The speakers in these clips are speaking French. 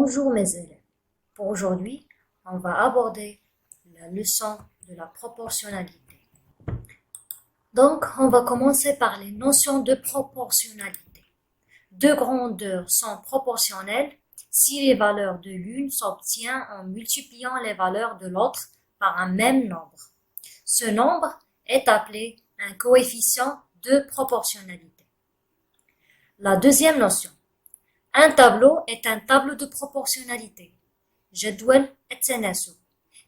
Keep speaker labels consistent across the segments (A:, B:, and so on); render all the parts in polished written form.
A: Bonjour mes élèves. Pour aujourd'hui, on va aborder la leçon de la proportionnalité. Donc, on va commencer par les notions de proportionnalité. Deux grandeurs sont proportionnelles si les valeurs de l'une s'obtiennent en multipliant les valeurs de l'autre par un même nombre. Ce nombre est appelé un coefficient de proportionnalité. La deuxième notion. Un tableau est un tableau de proportionnalité. جدول التناسب.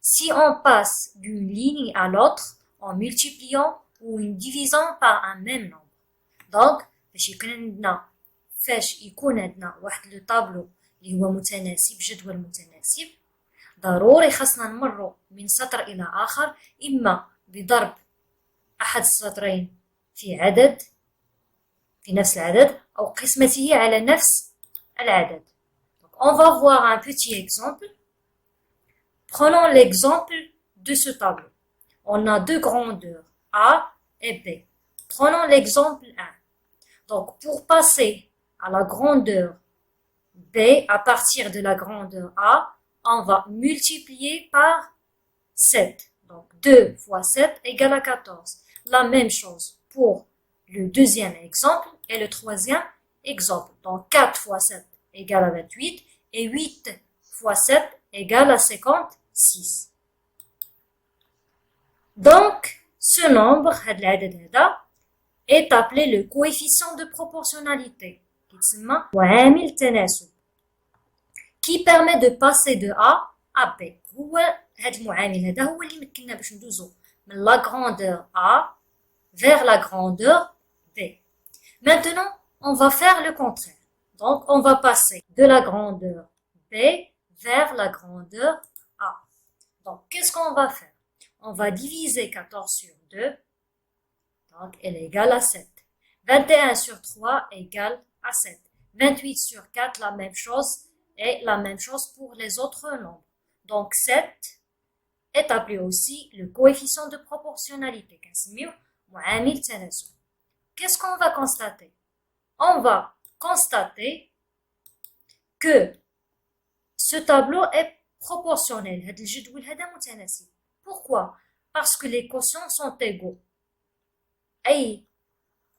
A: Si on passe d'une ligne à l'autre en multipliant ou en divisant par un même nombre. Donc, فاش يكون عندنا واحد لو طابلو اللي هو متناسب جدول متناسب ضروري خاصنا نمروا من سطر إلى آخر إما بضرب أحد السطرين في عدد في نفس العدد أو قسمته على نفس العدد. Donc, on va voir un petit exemple. Prenons l'exemple de ce tableau. On a deux grandeurs, A et B. Prenons l'exemple 1. Donc, pour passer à la grandeur B, à partir de la grandeur A, on va multiplier par 7. Donc, 2 fois 7 égale à 14. La même chose pour le deuxième exemple et le troisième exemple. Donc, 4 fois 7 égale à 28 et 8 fois 7 égale à 56. Donc, ce nombre, est appelé le coefficient de proportionnalité, qui permet de passer de A à B. La grandeur A vers la grandeur B. Maintenant, on va faire le contraire. Donc, on va passer de la grandeur B vers la grandeur A. Donc, qu'est-ce qu'on va faire? On va diviser 14 sur 2. Donc, elle est égale à 7. 21 sur 3 égale à 7. 28 sur 4, la même chose. Et la même chose pour les autres nombres. Donc, 7 est appelé aussi le coefficient de proportionnalité. Qu'est-ce qu'on va constater? On va constater que ce tableau est proportionnel. Pourquoi? Parce que les quotients sont égaux. أي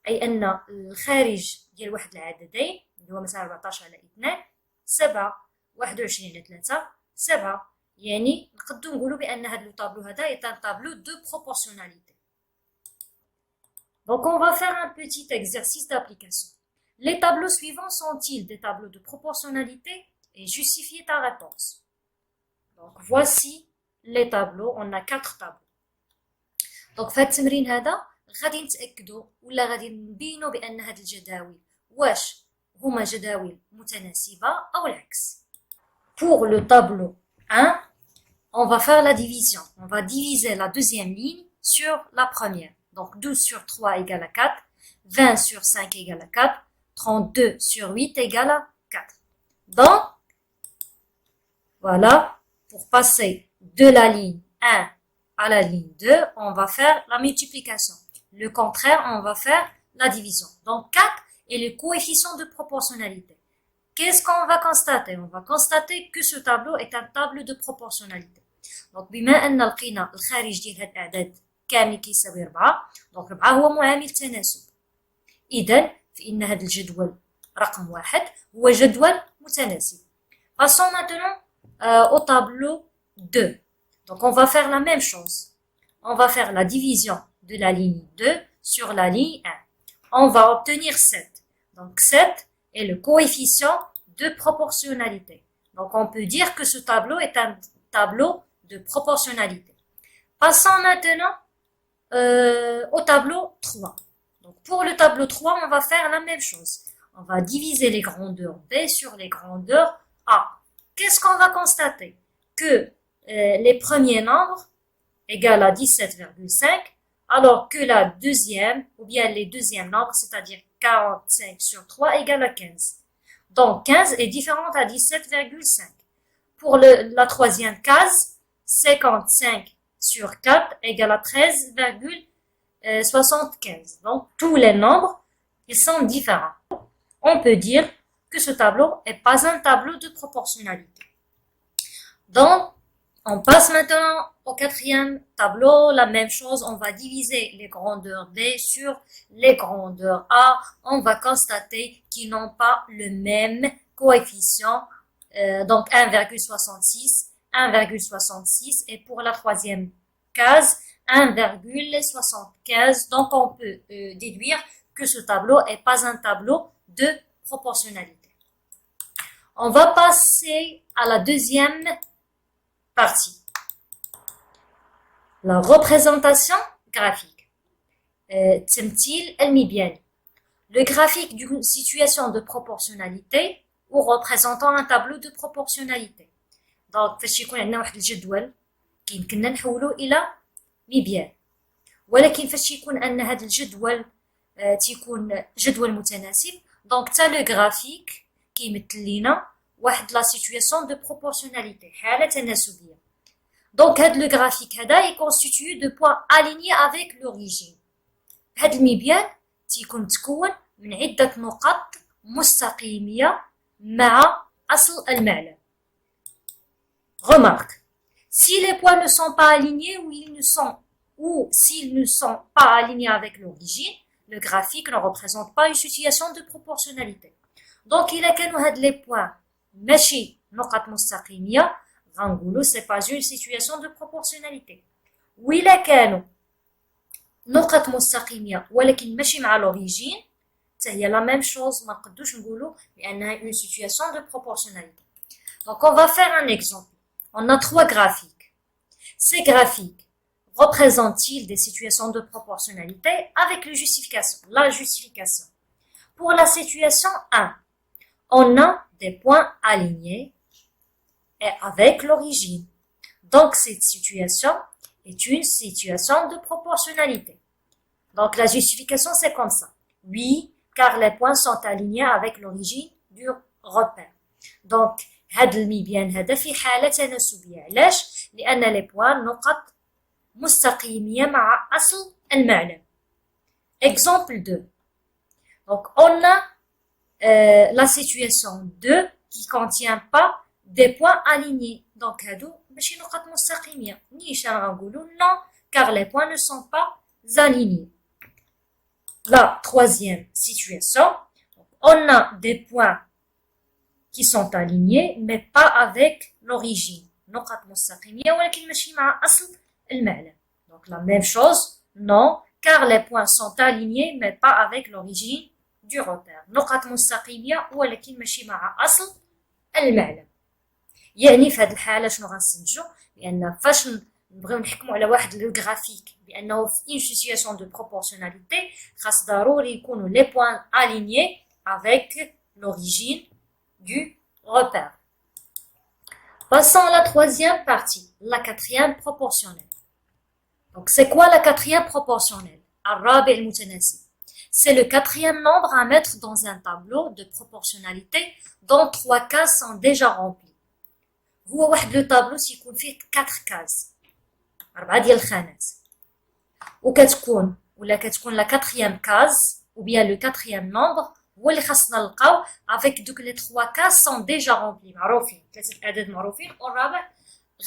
A: أن الخارج ديال واحد العددين اللي هو مثلا 14 على 2 7 21 على 3 7 يعني نقدروا نقولوا بأن هذا الطابلو هذا est un tableau de proportionnalité. Donc on va faire un petit exercice d'application. Les tableaux suivants sont-ils des tableaux de proportionnalité? Et justifiez ta réponse. Donc voici les tableaux, on a 4 tableaux. Donc في هذا التمرين هذا غادي نتاكدوا ولا غادي نبينوا بان هاد الجداول واش هما جداول متناسبه او العكس. Pour le tableau 1, on va faire la division. On va diviser la deuxième ligne sur la première. Donc 12 sur 3 égale à 4, 20 sur 5 égale à 4, 32 sur 8 égale à 4. Donc voilà, pour passer de la ligne 1 à la ligne 2, on va faire la multiplication. Le contraire, on va faire la division. Donc 4 est le coefficient de proportionnalité. Qu'est-ce qu'on va constater? On va constater que ce tableau est un tableau de proportionnalité. Donc بما أن لقينا الخارج ديال هاد الأعداد كامل كيساوي 4 دونك 4 هو معامل تناسب. إذا فإن هذا الجدول رقم 1 هو جدول متناسب. Passons maintenant au tableau 2. Donc on va faire la même chose. On va faire la division de la ligne 2 sur la ligne 1. On va obtenir 7. Donc 7 est le coefficient de proportionnalité. Donc on peut dire que ce tableau est un tableau de proportionnalité. Passons maintenant au tableau 3. Donc pour le tableau 3, on va faire la même chose. On va diviser les grandeurs B sur les grandeurs A. Qu'est-ce qu'on va constater? Que les premiers nombres égale à 17,5, alors que la deuxième, ou bien les deuxièmes nombres, c'est-à-dire 45 sur 3 égale à 15. Donc 15 est différente à 17,5. Pour la troisième case, 55 sur 4 égale à 13,75. Donc tous les nombres, ils sont différents. On peut dire que ce tableau n'est pas un tableau de proportionnalité. Donc, on passe maintenant au quatrième tableau. La même chose, on va diviser les grandeurs B sur les grandeurs A. On va constater qu'ils n'ont pas le même coefficient, donc 1,66, 1,66 et pour la troisième case, 1,75. Donc, on peut déduire que ce tableau n'est pas un tableau de proportionnalité. On va passer à la deuxième partie. La représentation graphique. تمثيل المبياني. Le graphique d'une situation de proportionnalité ou représentant un tableau de proportionnalité. Donc, فاش يكون عندنا واحد الجدول يمكننا نحولوه إلى مبيان. ولكن فاش يكون أن هذا الجدول تيكون جدول متناسب، دونك تا لو غرافيك كيمثل لينا واحد لا سيتوياسيون دو بروبورسيوناليتي، حالة تناسبية. دونك هاد لو غرافيك هذا يكونستيتيو دو بوين أليني افيك لوريجين. هاد المبيان تيكون متكون من عدة نقط مستقيمية مع أصل المعلم. Remarque, si les points ne sont pas alignés ou s'ils ne sont pas alignés avec l'origine, le graphique ne représente pas une situation de proportionnalité. Donc, il a كانوا هاد les points ماشي نقط مستقيمية غنقولوا c'est pas une situation de proportionnalité. وإلا كانوا نقط مستقيمية ولكن ماشي مع l'origine, هي la même chose ما نقدوش نقولوا بأنها une situation de proportionnalité. Donc, on va faire un exemple. On a trois graphiques. Ces graphiques représentent-ils des situations de proportionnalité avec la justification. Pour la situation 1, on a des points alignés et avec l'origine. Donc, cette situation est une situation de proportionnalité. Donc, la justification, c'est comme ça. Oui, car les points sont alignés avec l'origine du repère. Donc, هاد المبيان هذا في حالة تناسبية. علاش؟ لأن لي بوان نقط مستقيمية مع أصل المعلم. Exemple 2. Donc, on a la situation 2 qui contient pas des points alignés. Donc, هادو ماشي نقط مستقيمية. نيشان غنقولو non, car les points ne sont pas alignés. La troisième situation, on a des points qui sont alignés, mais pas avec l'origine. نقط مستقيمية ولكن ماشي مع أصل المعلم. Donc la même chose, non, car les points sont alignés, mais pas avec l'origine du repère. نقط مستقيمية ولكن ماشي مع أصل المعلم. يعني في هذه الحالة شنو غنستنتجو؟ لأن فاش نبغيو نحكمو على واحد لو غرافيك بأنه في une situation de proportionnalité خاص ضروري يكونوا les points alignés avec l'origine du repère. Passons à la troisième partie, la quatrième proportionnelle. Donc, c'est quoi la quatrième proportionnelle? الرابع المتناسب. C'est le quatrième nombre à mettre dans un tableau de proportionnalité dont 3 cases sont déjà remplies. هو واحد لو طابلو تيكون فيه 4 كاز، 4 ديال الخانات، وكتكون لا quatrième case ou bien le quatrième nombre هو اللي خاصنا نلقاو avec دوك لي 3 cases sont déjà remplis معروفين، 3 اعداد معروفين والرابع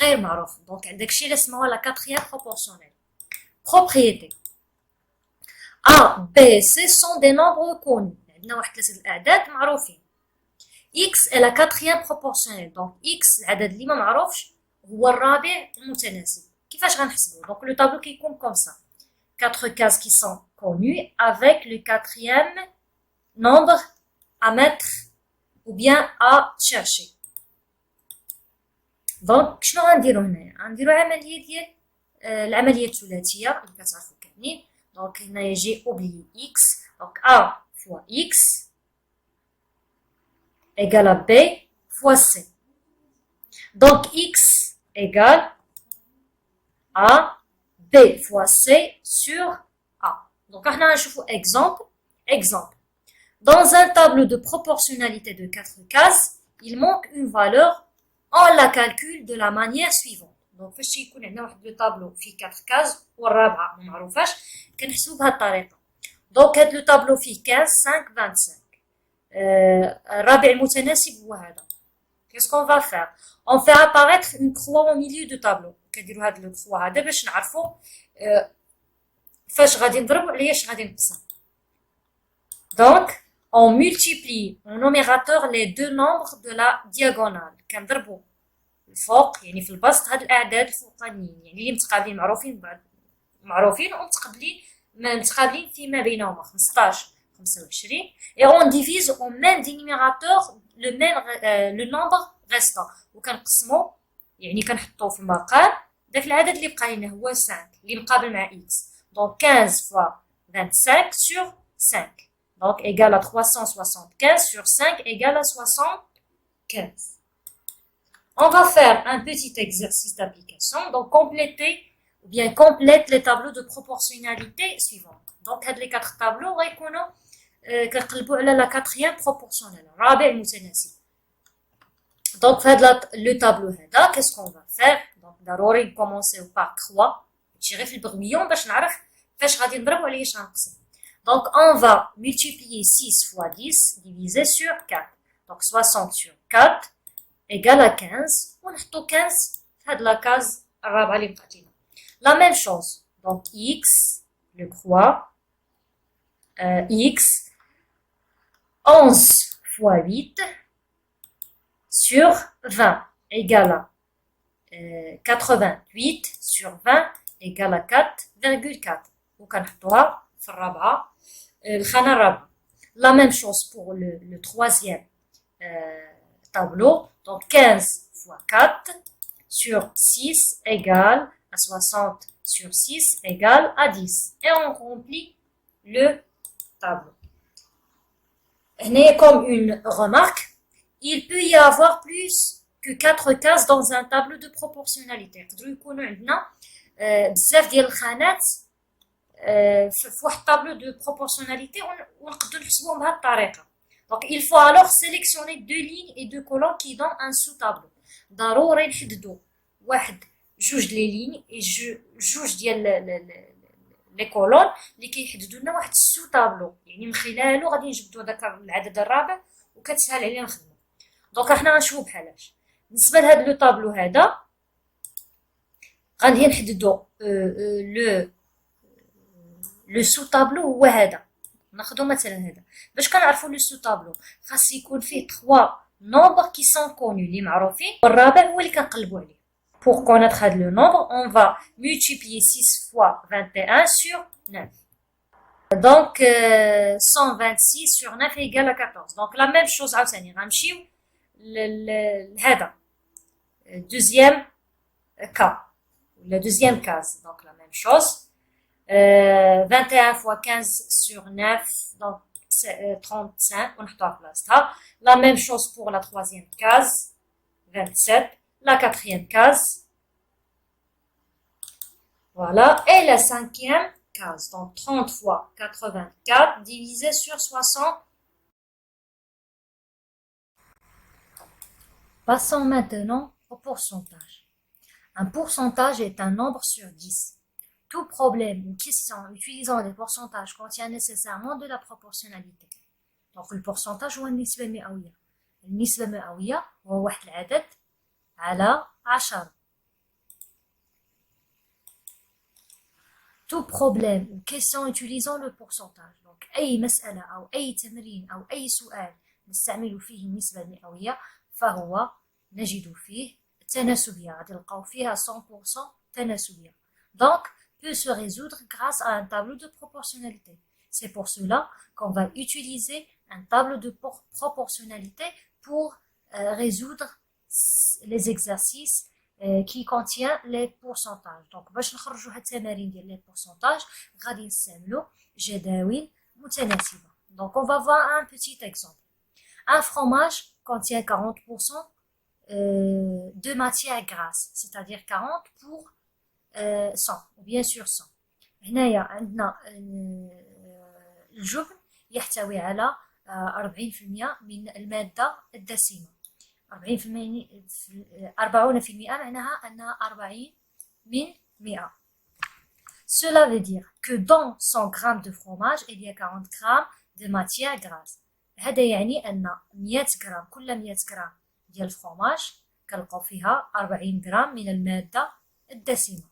A: غير معروف. دونك عندك شي اللي اسمها لا quatrième proportionnelle. Propriété. A, B, C sont des nombres connus. عندنا واحد 3 الاعداد معروفين. X est la quatrième proportionnelle. Donc X العدد اللي ما معروفش هو الرابع المتناسب. كيفاش غنحسبوه؟ Donc le tableau كيكون comme ça. 4 cases qui sont connues avec le quatrième nombre à mettre ou bien à chercher. Donc شنو غنديرو هنايا؟ غنديرو عملية ديال العملية الثلاثية اللي كتعرفو كاملين. Donc هنايا j'ai oublié X. Donc A fois X égale à B fois C. Donc X égale à B fois C sur A. Donc, on a un exemple. Exemple. Dans un tableau de proportionnalité de 4 cases, il manque une valeur. On la calcule de la manière suivante. Donc, فاش يكون عندنا واحد لو طابلو فيه 4 كاز والرابعة ما معروفاش كنحسبو بهاد الطريقة. Donc, هاد لو طابلو فيه 15 5 25. الرابع المتناسب هو هذا. Qu'est-ce qu'on va faire? On fait apparaître une croix au milieu du tableau. كنديروا هاد الكخوا هذا باش نعرفوا فاش غادي نضرب وعلاش غادي نقسم. Donc on multiplie au numérateur les deux nombres de la diagonale. كنضربوا الفوق يعني في البسط هاد الاعداد الفوقانيين يعني اللي متقابلين معروفين ومتقابلين فيما بينهما 15 25 et on divise au même dénominateur le nombre restant وكنقسموا يعني كنحطوا في المقام داك العدد اللي بقى لنا هو 5 اللي مقابل مع x. Donc 15 fois 25 sur 5 donc égale à 375 sur 5 égale à 75. On va faire un petit exercice d'application. Donc, compléter ou bien complète les tableaux de proportionnalité suivants. Donc, les 4 tableaux, كنقلبوا على la quatrième proportionnelle. رابع المتناسب. Donc, le tableau هذا, qu'est-ce qu'on va faire? Donc, ضروري commencer par croix. تشيري في البغميون باش نعرف فاش غادي نضرب وعلاش غنقسم. Donc, on va multiplier 6 fois 10 divisé sur 4. Donc, 60 sur 4 égale à 15 ونحطو 15 في هاد la case الرابعة اللي بقات لينا. La même chose. Donc, x, le croix, x, 11 fois 8 sur 20 égale à 88 sur 20 égale à 4,4. وكنحطوها في الرابعة الخانة الرابعة. La même chose pour le troisième tableau. Donc 15 fois 4 sur 6 égale à 60 sur 6 égale à 10. Et on remplit le tableau. Comme une remarque, il peut y avoir plus que 4 cases dans un tableau de proportionnalité. يقدروا يكونوا عندنا بزاف ديال الخانات في واحد tableau de proportionnalité ونقدروا نحسبوهم بهذه الطريقة. Donc il faut alors sélectionner 2 lignes et 2 colonnes qui donnent un sous-tableau. ضروري نحددوا جوج لي لين جوج ديال لي كولون اللي كيحددوا لنا واحد السو طابلو يعني من خلاله غادي نجبدوا داك العدد الرابع وكتسهل علينا الخدمه. دونك حنا غنشوفوا بحالاش بالنسبه لهذا لو طابلو هذا غادي نحددوا لو سو طابلو هو هذا. ناخذوا مثلا هذا باش كنعرفوا لو سو طابلو خاص يكون فيه 3 نومبر كي سون كونو اللي معروفين والرابع هو اللي كنقلبوا عليه. Pour connaître le nombre, on va multiplier 6 fois 21 sur 9. Donc, 126 sur 9 égale à 14. Donc, la même chose, عاوتاني غنمشيو لهذا deuxième cas, la deuxième case. Donc, la même chose. 21 fois 15 sur 9, donc 35, on a place. La même chose pour la troisième case, 27. La quatrième case, voilà, et la cinquième case, donc 30 fois 84 divisé sur 60. Passons maintenant au pourcentage. Un pourcentage est un nombre sur 10. Tout problème ou question utilisant des pourcentages contient nécessairement de la proportionnalité. Donc le pourcentage هو النسبة المئوية. النسبة المئوية هو واحد العدد على 10. Tout problème ou question utilisant le pourcentage. Donc أي مسألة أو أي تمرين أو أي سؤال نستعمل فيه النسبة المئوية فهو نجد فيه تناسبية. غادي نلقاو فيها 100% تناسبية. Donc peut se résoudre grâce à un tableau de proportionnalité. C'est pour cela qu'on va utiliser un tableau de proportionnalité pour résoudre les exercices qui contient les pourcentages. Donc باش نخرجوا هاد التمارين ديال les pourcentages غادي نستعملوا جداول متناسبة. Donc on va voir un petit exemple. Un fromage contient 40% de matière grasse, c'est-à-dire 40 pour 100 ou bien sur 100. هنايا عندنا الجبن يحتوي على 40% من المادة الدسمة. 40% معناها أنها 40 من 100. Cela veut dire que dans 100 grammes de fromage, il y a 40 grammes de matière grasse. هذا يعني أن 100 غرام كل 100 غرام ديال الفرomage كنلقاو فيها 40 غرام من المادة الدسمة.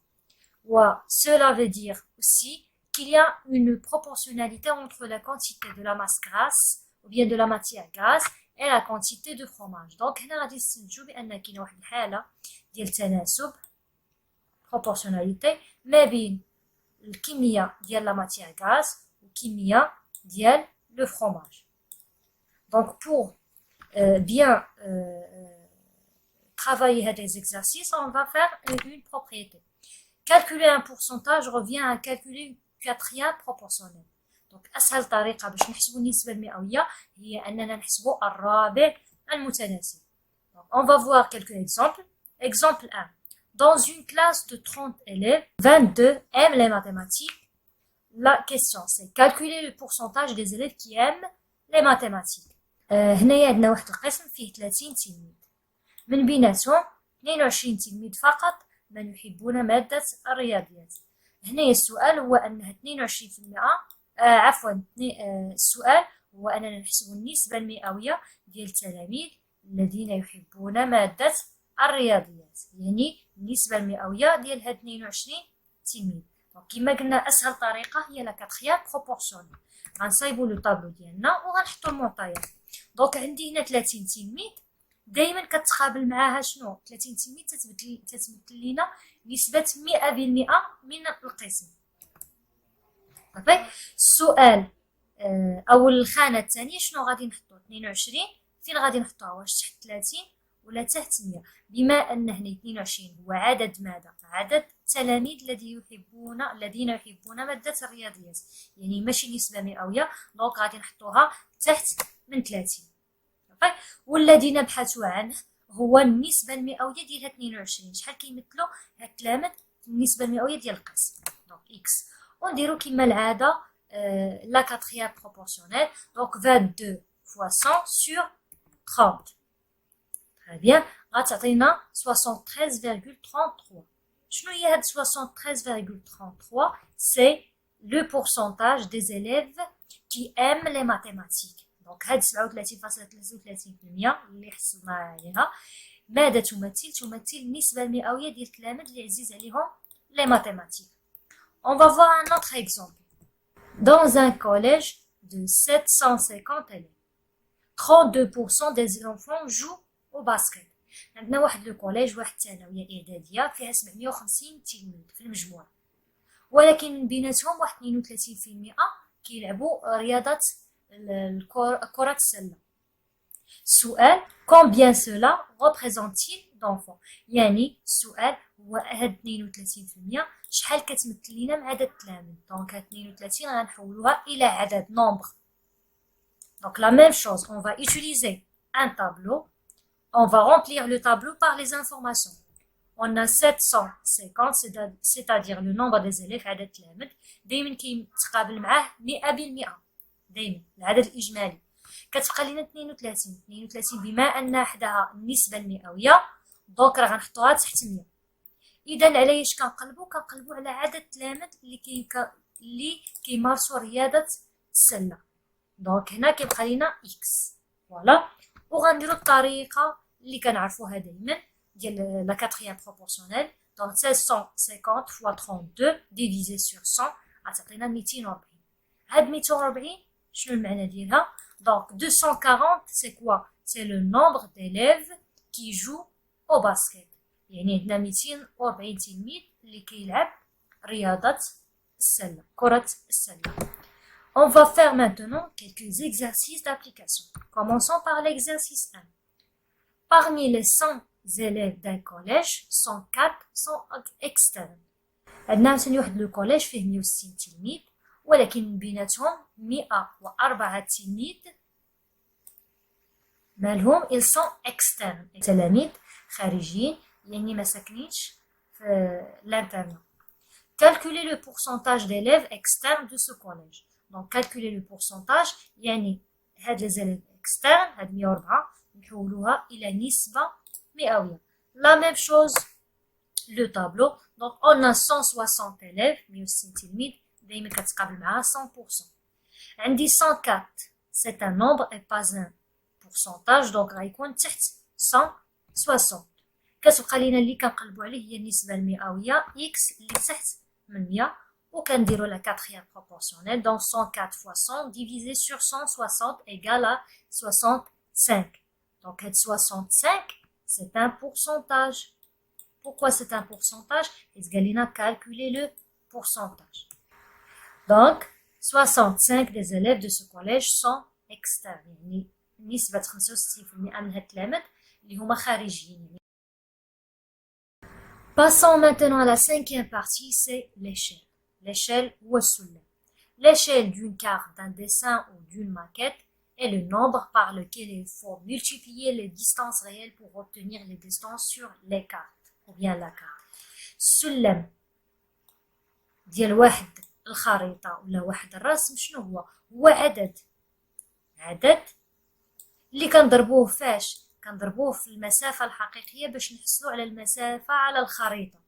A: و cela veut dire aussi qu'il y a une proportionnalité entre la quantité de la masse grasse ou bien de la matière grasse et la quantité de fromage. Donc هنا غادي نستنتجو بأن كاينة واحد الحالة ديال تناسب proportionnalité ما بين الكمية ديال la matière grasse والكمية ديال le fromage. Donc pour bien travailler ces exercices, on va faire une propriété. Calculer un pourcentage revient à calculer une quatrième proportionnelle. Donc أسهل طريقة باش نحسبوا النسبة المئوية هي أننا نحسبوا الرابع المتناسب. Donc on va voir quelques exemples. Exemple 1. Dans une classe de 30 élèves, 22 aiment les mathématiques. La question c'est calculer le pourcentage des élèves qui aiment les mathématiques. هنايا عندنا واحد القسم فيه 30 تلميذ، من بيناتهم 22 تلميذ فقط من يحبون مادة الرياضيات. هنايا السؤال هو أنه 22% السؤال هو أننا نحسب النسبة المئوية ديال التلاميذ الذين يحبون مادة الرياضيات، يعني النسبة المئوية ديال هاد 22 تلميذ. كما قلنا أسهل طريقة هي لا كاتخيام بروبورسيونيل. غنصايبو لو طابلو ديالنا وغنحطو المعطيات. دونك عندي هنا 30 تلميذ، دائما كتقابل معاها شنو؟ 30 تلميذ تتمثل لينا نسبة 100% من القسم. صافي. السؤال أو الخانة الثانية شنو غادي نحطو؟ 22 فين غادي نحطوها؟ واش تحت 30 ولا تحت 100؟ بما أن هنا 22 هو عدد ماذا؟ عدد التلاميذ الذين يحبون مادة الرياضيات، يعني ماشي نسبة مئوية، دونك غادي نحطوها تحت من 30. والذي نبحث عنه هو النسبة المئوية ديال 22. شحال كيمثلوا هاد التلاميذ النسبة المئوية ديال القسم؟ دونك إكس. ونديرو كما العادة لا كاتريام بروبورسيونيل، دونك 22 fois 100 sur 30. Très bien. غتعطينا 73,33. شنو هي هاد 73,33؟ C'est le pourcentage des élèves qui aiment les mathématiques. دونك هاد 37,33% اللي حصلنا عليها ماذا تمثل؟ تمثل النسبة المئوية ديال التلاميذ اللي عزيز عليهم les mathématiques. On va voir un autre exemple. Dans un collège de 750 élèves, 32% des enfants jouent au basket. عندنا واحد لو كوليج، واحد الثانويه اعداديه فيها 750 تلميذ في المجموع، ولكن من بيناتهم واحد 32% كيلعبوا رياضه كره السله. السؤال combien cela représente-t-il d'enfants؟ يعني السؤال هو هاد 32% شحال كتمثل لينا من عدد التلاميذ. دونك هاد 32 غنحولوها الى عدد nombre. Donc la même chose, on va utiliser un tableau. On va remplir le tableau par les informations. On a 750, c'est-à-dire le nombre des élèves عدد التلاميذ. دايما كيتقابل معاه 100%، دايما العدد الإجمالي. كتبقى لينا 32 بما أن حداها النسبة المئوية، دونك راه غنحطوها تحت 100. إذا على اش كنقلبو على عدد التلاميذ اللي كيمارسوا رياضة السلة. دونك هنا كيبقى لينا إكس. فوالا. وغنديرو الطريقة اللي كنعرفوها دايما ديال لا كاتريام بروبورسيونيل. دونك 750 fois 32 divisé sur 100 غتعطينا 240. هاد 240 شنو المعنى ديالها؟ دونك 240 c'est quoi؟ c'est le nombre d'élèves qui jouent au basket. يعني عندنا 240 تلميذ اللي كيلعب رياضة السلة، كرة السلة. On va faire maintenant quelques exercices d'application. Commençons par l'exercice 1. Parmi les 100 élèves d'un collège, 104 sont externes. عندنا مثلا واحد لو كوليج فيه 160 تلميذ، ولكن من بيناتهم 104 تلميذ مالهم ils sont externes، تلاميذ خارجيين يعني ما ساكنينش في الانترنat. Calculer le pourcentage d'élèves externes de ce collège. Donc calculer le pourcentage يعني هاد les élèves externes هاد 104 نحولوها إلى نسبة مئوية. La même chose le tableau. Donc on a 160 élèves 160 تلميذ، دايما كتقابل معها 100%. عندي 104 c'est un nombre et pas un pourcentage donc غيكون تحت 160 كتبقى لينا اللي كنقلبوا عليه هي النسبة المئوية x اللي تحت من 100 وكنديروا la quatrième proportionnelle donc 104 fois 100 divisé sur 160 égale à 65 donc 65 c'est un pourcentage. Pourquoi c'est un pourcentage? Esgalina calculer le pourcentage. Donc 65 des élèves de ce collège sont externes يعني نسبة 65% من هالتلامذ اللي هما خارجيين. Passons maintenant à la cinquième partie, c'est l'échelle. L'échelle ou السلم. L'échelle d'une carte, d'un dessin ou d'une maquette est le nombre par lequel il faut multiplier les distances réelles pour obtenir les distances sur les cartes ou bien la carte. السلم ديال واحد الخريطة ولا واحد الرسم شنو هو؟ هو عدد اللي كنضربوه فاش؟ كنضربوه في المسافة الحقيقية باش نحصلوا على المسافة على الخريطة.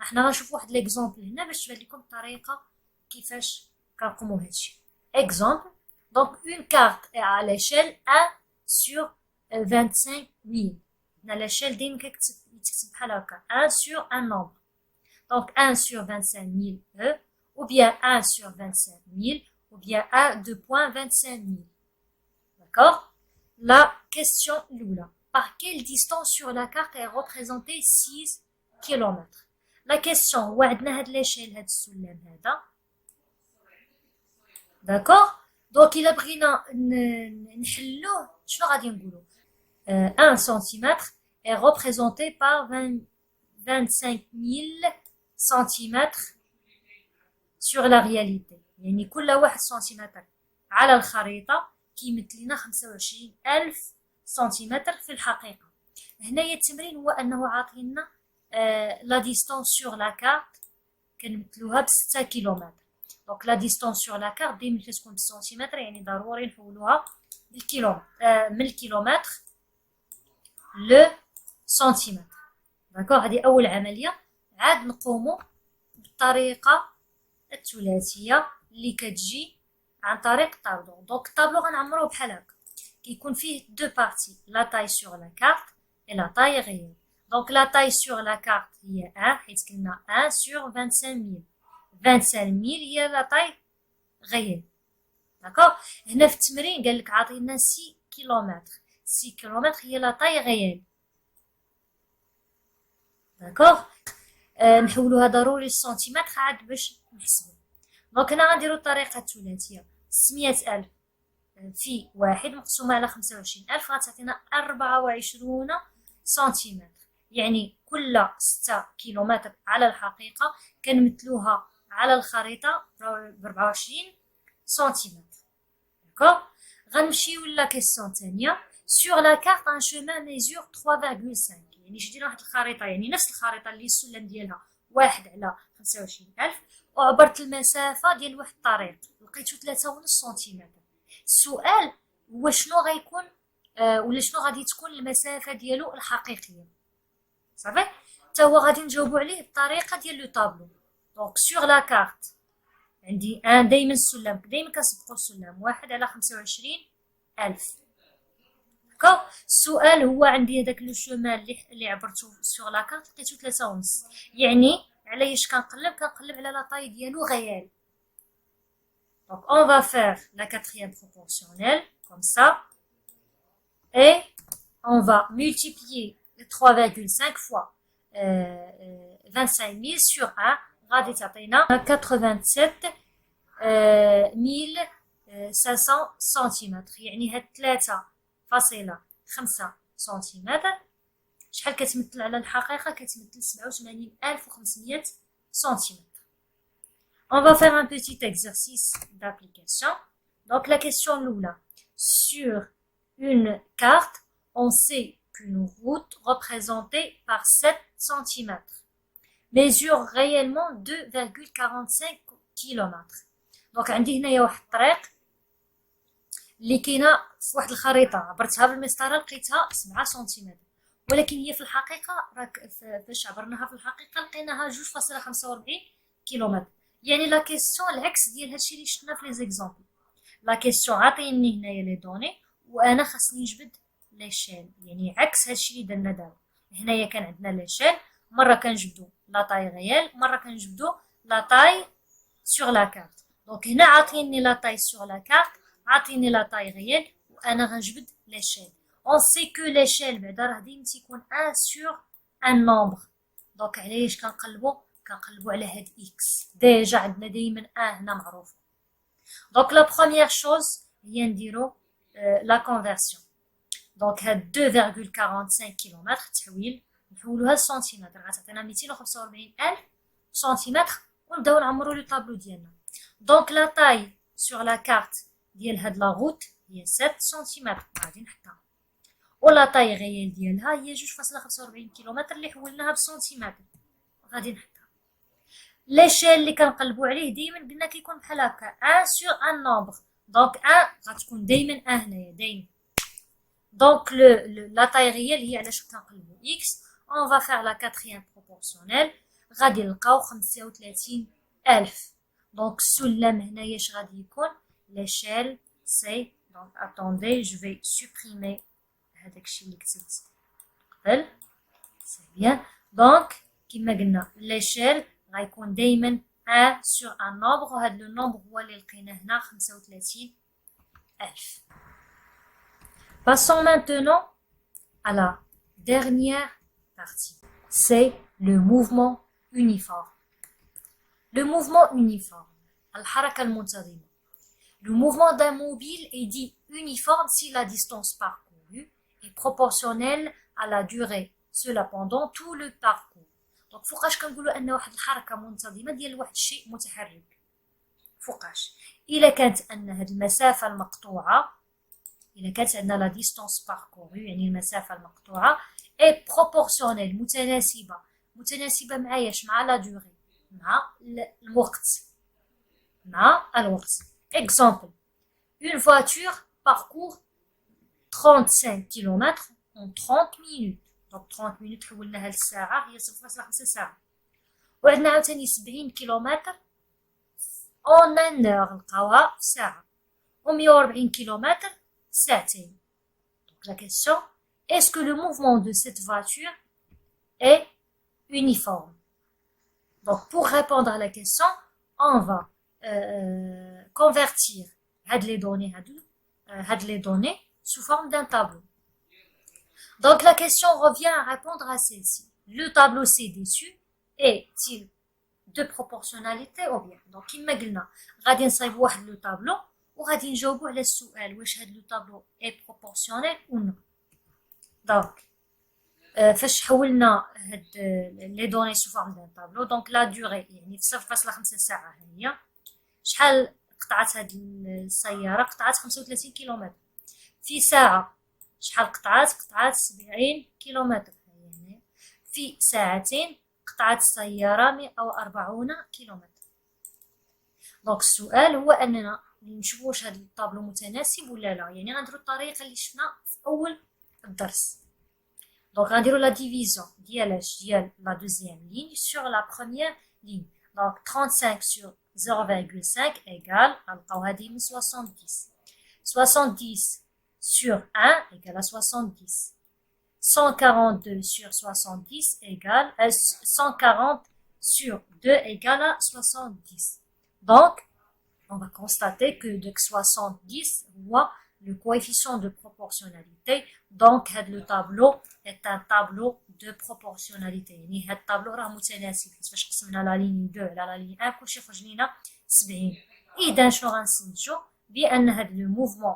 A: احنا غنشوف واحد ليكزومبل هنا باش تبان لكم الطريقة كيفاش كنقوموا هادشي. Exemple, donc une carte est à l'échelle 1 sur 25 000. هنا l'échelle دايما كيتكتب بحال هكا 1 sur un nombre. Donc 1 sur 25 000 E, ou bien 1 sur 25 000, ou bien 1 2.25 000. D'accord? La question l'oula. Par quelle distance sur la carte est représentée 6 km? La question, وعدنا هاد l'échelle هاد السلم هذا. D'accord? Donc إلا بغينا نحلوه شنو غادي نقولو؟ 1 cm est représenté par 25 000 centimètres sur la réalité. يعني كل 1 سنتيمتر على الخريطة كيمثل لنا 25,000 سنتيمتر في الحقيقة. هنايا التمرين هو أنه عاطينا لا ديستانس سور لا كارت كنمثلوها ب6 كيلومتر. دونك لا ديستانس سور لا كارت ديما كتكون بالسنتيمتر يعني ضروري نحولوها بالكيلومتر من الكيلومتر لو سنتيمتر. داكوغ هذه أول عملية. عاد نقومو بالطريقة الثلاثية اللي كتجي عن طريق الطابلو. دونك الطابلو غنعمروه بحال هكا كيكون فيه دو بارتي لا تاي سور لا كارت et la taille réelle. Donc la taille sur la carte هي 1 حيت قلنا 1 sur 25 000. 25 000 هي la taille réelle. داكوغ هنا في التمرين قال لك عاطينا 6 كيلومتر. 6 كيلومتر هي la taille réelle. داكوغ نحولوها ضروري للسنتيمتر عاد باش نحسبو. دونك هنا غنديرو الطريقة الثلاثية 600,000 في 1 مقسومة على 25,000 غتعطينا 24 سنتيمتر. يعني كل 6 كيلومتر على الحقيقة كنمثلوها على الخريطة ب 24 سنتيمتر. داكوغ غنمشيو لا كيسيون الثانية. sur la carte un chemin mesure 3,5. يعني شدينا واحد الخريطة يعني نفس الخريطة اللي السلم ديالها 1 على 25,000 وعبرت المسافة ديال واحد الطريق لقيتو 3.5 سنتيمتر. السؤال هو شنو غيكون ولا شنو غادي تكون المسافة ديالو الحقيقية. صافي حتى هو غادي نجاوبو عليه بالطريقة ديال لو طابلو. دونك سور لا كارت عندي دايما السلم دايما كنسبقو السلم 1 على 25,000. داكوغ السؤال هو عندي هداك لو شومان اللي عبرتو سور لا كارت لقيتو 3.5 يعني علاش كنقلب على لا طاي ديالو غيال. Donc on va faire la quatrième proportionnelle comme ça et on va multiplier 3,5 fois 25 000 sur 1 غادي تعطينا 87,500 سنتيمتر. يعني هاد 3.5 سنتيمتر شحال كتمثل على الحقيقة؟ كتمثل 87,500 سنتيمتر. On va faire un petit exercice d'application. Donc la question l'oula. Sur une carte, on sait qu'une route représentée par 7 cm mesure réellement 2,45 km. Donc عندي هنايا واحد الطريق اللي كاينه في واحد الخريطه عبرتها بالمسطره لقيتها 7 سنتيمتر ولكن هي في الحقيقه راك فاش عبرناها في الحقيقه لقيناها 2.45 كيلومتر. يعني لا كيسيون العكس ديال هادشي اللي شفنا في لي زيكزامبل. لا كيسيون عطيني هنايا لي دوني وانا خاصني نجبد ليشيل، يعني عكس هادشي اللي درنا دابا. هنايا كان عندنا ليشيل، مره كنجبدو لا طاي ريال، مره كنجبدو لا طاي سور لا كارت. دونك هنا عاطيني لا طاي سور لا كارت، عاطيني لا طاي ريال، وانا غنجبد ليشيل. اون سي كو ليشيل بعدا راه ديما تيكون 1 سور ان نومبر. دونك علاش كنقلبو على هاد اكس، ديجا عندنا دايما هنا معروف. دونك لا بروميير شوز هي نديرو لا كونفرسيون. دونك هاد 2.45 كيلومتر تحويل نحولوها لسنتيمتر، غتعطينا 245,000 سنتيمتر، ونبداو نعمرو لو طابلو ديالنا. دونك لا طاي سور لا كارت ديال هاد لا غوت هي 7 سنتيمتر، غادي نحطها. ولا طاي غيال ديالها هي 2.45 كيلومتر اللي حولناها بسنتيمتر، غادي نحطها. ليشيل اللي كنقلبو عليه دايما قلنا كيكون بحال هكا 1 سور ان نومبر. دونك 1 غتكون دايما 1 هنايا دايما. دونك لا طاي ريال هي علاش كنقلبو اكس. اون فا فير لا كاتريام بروبورسيونيل، غادي نلقاو 35,000. دونك السلم هنايا اش غادي يكون؟ ليشيل سي. دونك اتوندي جو في سوبريمي هذاك الشيء اللي كتبت قبل. سي بيان. دونك كما قلنا ليشيل غيكون دايما 1 سور ان نومبر، وهذا لو نومبر هو اللي لقيناه هنا 35,000. Passons maintenant à la dernière partie, c'est le mouvement uniforme. Le mouvement uniforme, الحركة المنتظمة. Le mouvement d'un mobile est dit uniforme si la distance parcourue est proportionnelle à la durée, cela pendant tout le parcours. دونك فوقاش كنقولوا ان واحد الحركه منتظمه ديال واحد الشيء متحرك؟ فوقاش الا كانت ان هاد المسافه المقطوعه، الا كانت عندنا لا ديستانس باركورو يعني المسافه المقطوعه اي بروبورسيونيل متناسبه مع ايش؟ مع لا دوري، مع الوقت. exemple une voiture parcourt 35 km en 30 minutes. دونك 30 مينوت حولناها للساعة هي 0.5 ساعة. وعندنا عاوتاني 70 كيلومتر اون ان اور نلقاوها في ساعة، و 140 كيلومتر ساعتين. دونك لا كيسيون اسكو لو موفمون دو سيت فواتور اي uniforme. دونك pour répondre à la question on va convertir هاد les données sous forme d'un tableau. Donc la question revient à répondre à celle-ci. Le tableau ci-dessus est-il de proportionnalité ou bien? Donc كما قلنا غادي نصايبوا واحد لو طابلو وغادي نجاوبوا على السؤال واش هاد لو طابلو est proportionnel ou non. دونك فاش حولنا هاد لي دوني سو فورم دان طابلو، دونك لا دوري يعني في 0.5 ساعه هي شحال قطعت هاد السياره؟ قطعت 35 كيلومتر. في ساعه شحال قطعت 70 كيلومتر. يعني في ساعتين قطعت السيارة 140 كيلومتر. دونك السؤال هو اننا نشوفوا واش هذا الطابلو متناسب ولا لا، يعني غنديروا الطريقه اللي شفنا في اول الدرس. دونك غنديروا لا ديفيزيون ديال لا دوزيام لين سور لا بروميير لين. دونك 35 سور 0.5 ايغال غنلقاو هذه من 70. 70 sur 1 égale à 70. 142 sur 70 égale à 140 sur 2 égale à 70. Donc, on va constater que 70 voit le coefficient de proportionnalité. Donc, le tableau est un tableau de proportionnalité. يعني هاد الطابلو راه متناسب حيت فاش قسمنا لا لين 2 على لا لين 1 كلشي خرج لينا 70. إذا شنو غنستنتجو؟ بأن هاد لو موفمون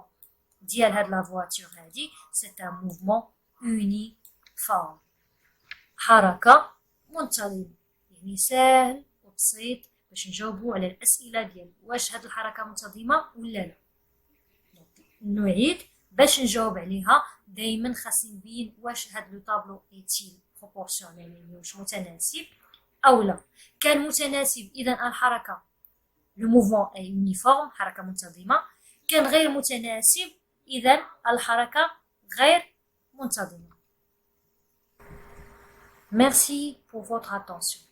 A: ديال هاد لا فواتور هادي سي ان موفمون يونيفورم، حركه منتظمه. يعني ساهل وبسيط باش نجاوبوا على الاسئله ديال واش هاد الحركه منتظمه ولا لا. نعيد باش نجاوب عليها دائما خاصني نبين واش هاد لو طابلو ايتيل بروبورسيونيل يعني واش متناسب او لا. كان متناسب اذا الحركه لو موفمون اي يونيفورم، حركه منتظمه. كان غير متناسب إذن الحركة غير منتظمة. Merci pour votre attention.